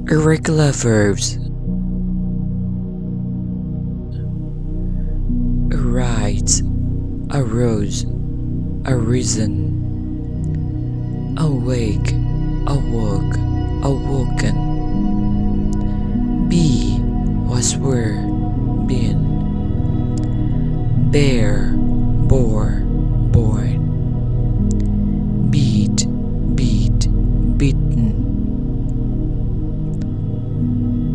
Irregular verbs: arise, arose, arisen, awake, awoke, awoken, be, was, were, been, bear, bore, born, beat, beat, beaten,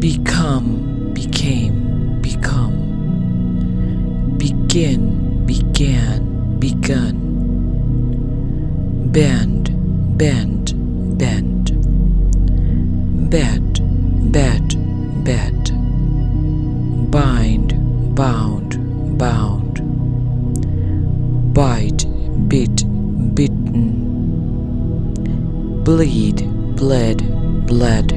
become, became, become, begin, began, begun, bend, bent, bent, bet, bet, bet, bind, bound, bound, bite, bit, bitten, bleed, bled, bled,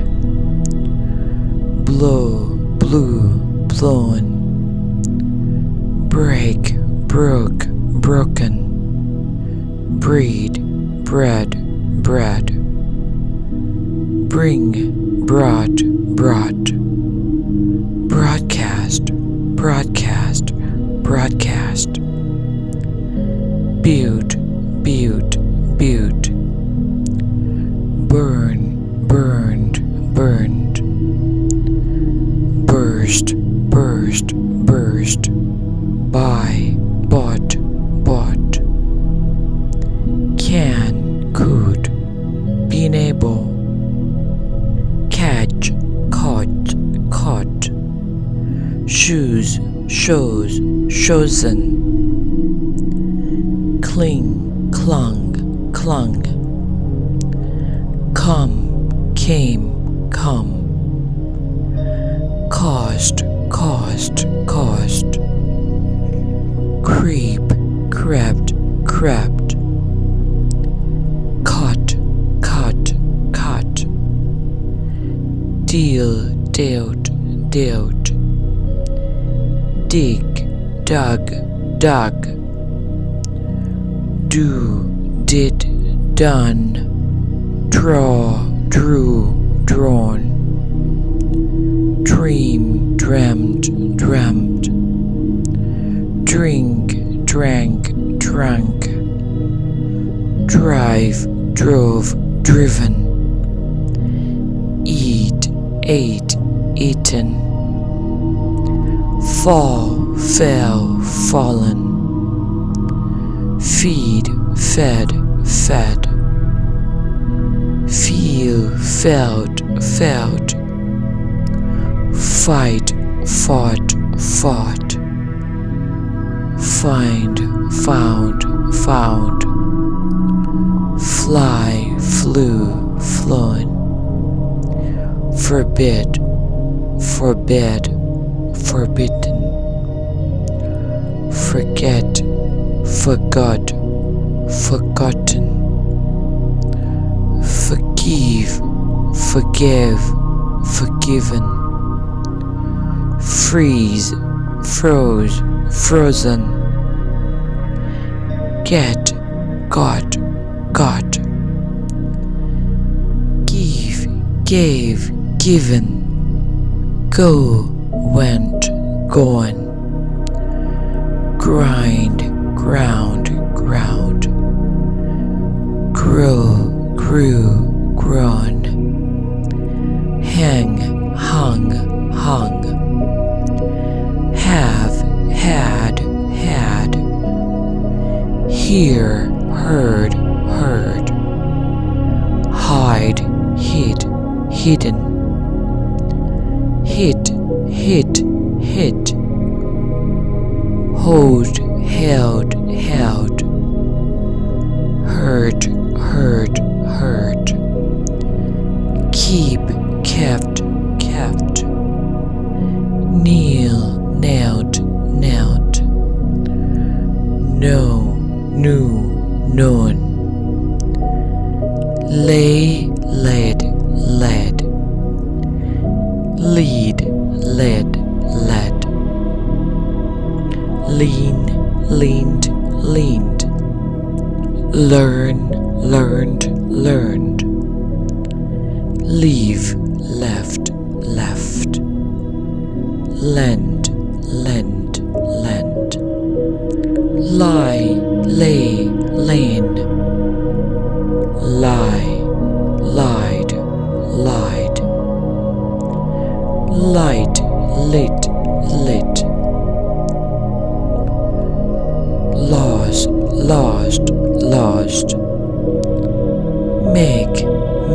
blow, blew, blown, break, broke, broken, breed, bred, bred, bring, brought, brought, broadcast, broadcast, broadcast, build, build, build, burn, burned, burned, burst, burst, burst, buy, bought, bought, can, could, been able, catch, caught, caught, shoes, shows, chosen, cling, clung, clung, come, came, come, cost, cost, cost, creep, crept, crept, cut, cut, cut, deal, dealt, dealt, dig, dug, dug, do, did, done, draw, drew, drawn, dream, dreamt, dreamt, drink, drank, drunk, drive, drove, driven, eat, ate, eaten, fall, fell, fallen, feed, fed, fed, feel, felt, felt, fight, fought, fought, find, found, found, fly, flew, flown, forbid, forbid, forbidden, forget, forgot, forgotten, forgive, forgive, forgiven, freeze, froze, frozen, get, got, got, give, gave, given, go, went, gone, grind, ground, ground, grow, grew, grown, hang, hung, hung, have, had, had, hear, heard, heard, hide, hid, hidden, hit, hit, hit, hold, held, held, hurt, hurt, hurt, keep, kept, kept, kneel, knelt, knelt, know, knew, known, lay, led, led, lead, led, led, lean, leaned, leaned, learn, learned, learned. Leave, left, left. Lend, lend, lend. Lie, lay, lain. Lie, lied, lied. Light, lit, lit. Lost, lost, lost. Make,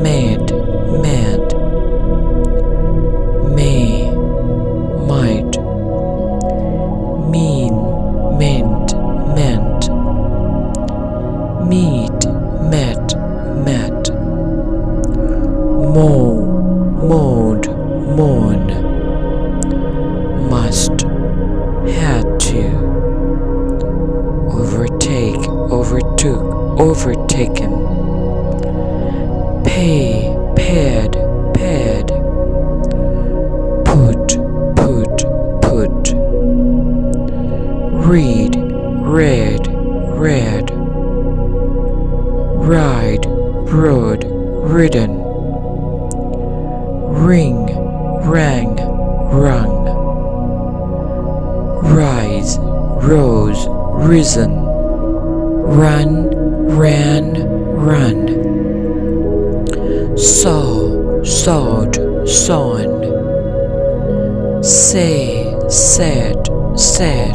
made, mad. May, might. Mean, meant, meant. Meet, met, met. Mow, mowed, mown. Must, had to. Overtake, overtook, overtaken. Pay, paid, paid. Put, put, put. Read, read, read. Ride, rode, ridden. Ring, rang, rung. Rise, rose, risen. Run, ran, run. Sow, sowed, sown. Say, said, said.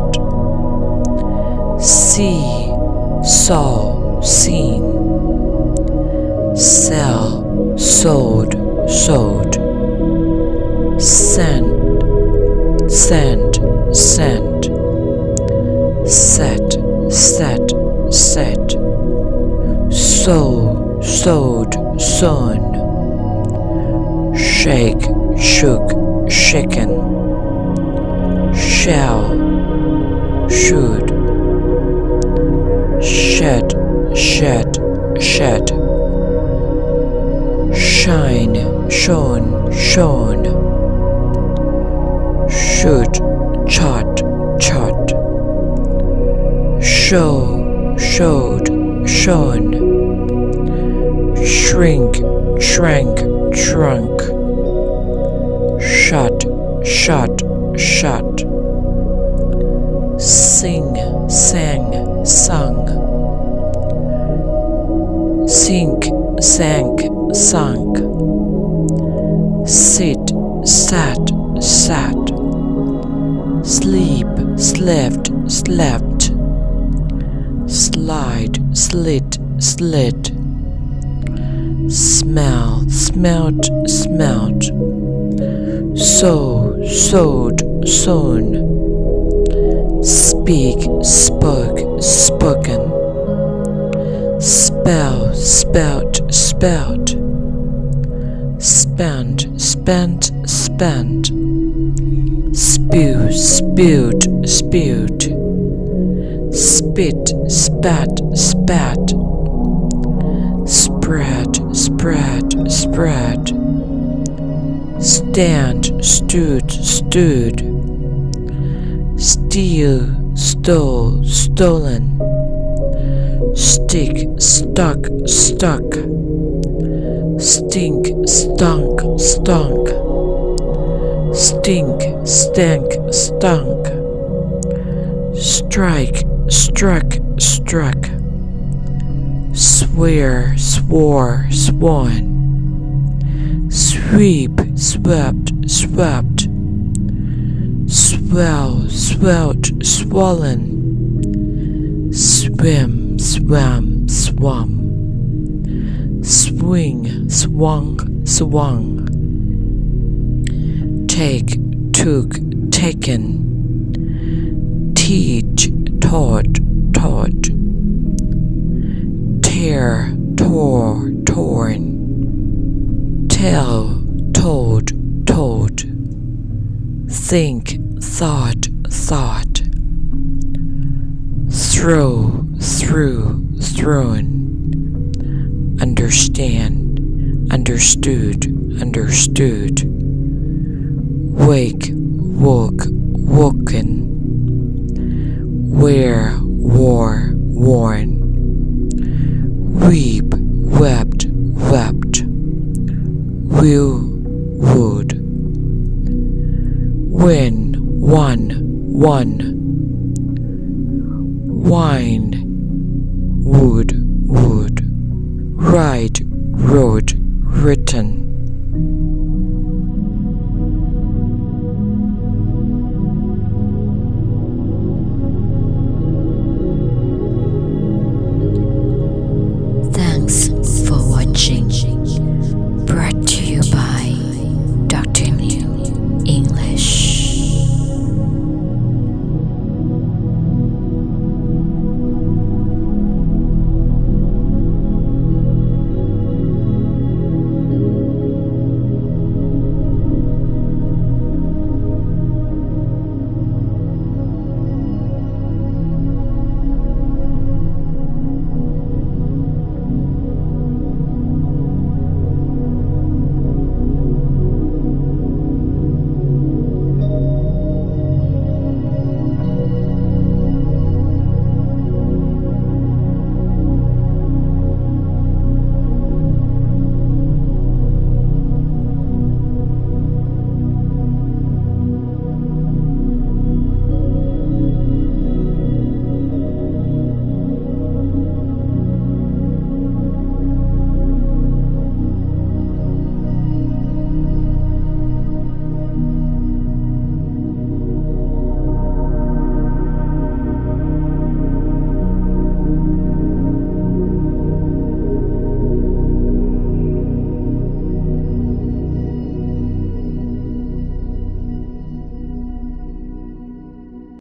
See, saw, seen. Sell, sold, sowed. Send, send, sent. Set, set, set. Sow, sowed, sown. Shake, shook, shaken. Shall, should. Shed, shed, shed. Shine, shone, shone. Should, chot, chot. Show, showed, shown. Shrink, shrank, shrunk. Shut, shut, shut. Sing, sang, sung. Sink, sank, sunk. Sit, sat, sat. Sleep, slept, slept. Slide, slit, slit. Smell, smelt, smelt. Sow, sowed, sown. Speak, spoke, spoken. Spell, spelt, spelt. Spent, spent, spent. Spew, spewed, spewed. Spit, spat, spat. Spread, spread, spread. Stand, stood, stood. Steal, stole, stolen. Stick, stuck, stuck. Stink, stunk, stunk. Stink, stank, stunk. Strike, struck, struck. Swear, swore, sworn. Sweep, swept, swept. Swell, swelt, swollen. Swim, swam, swum. Swing, swung, swung. Take, took, taken. Teach, taught, taught. Tear, tore, torn. Tell, told, told. Think, thought, thought. Throw, threw, thrown. Understand, understood, understood. Wake, woke, woken. Wear, wore, worn. Weep, wept, will, would. Win, won, won. Wine, would, would. Write, wrote, written.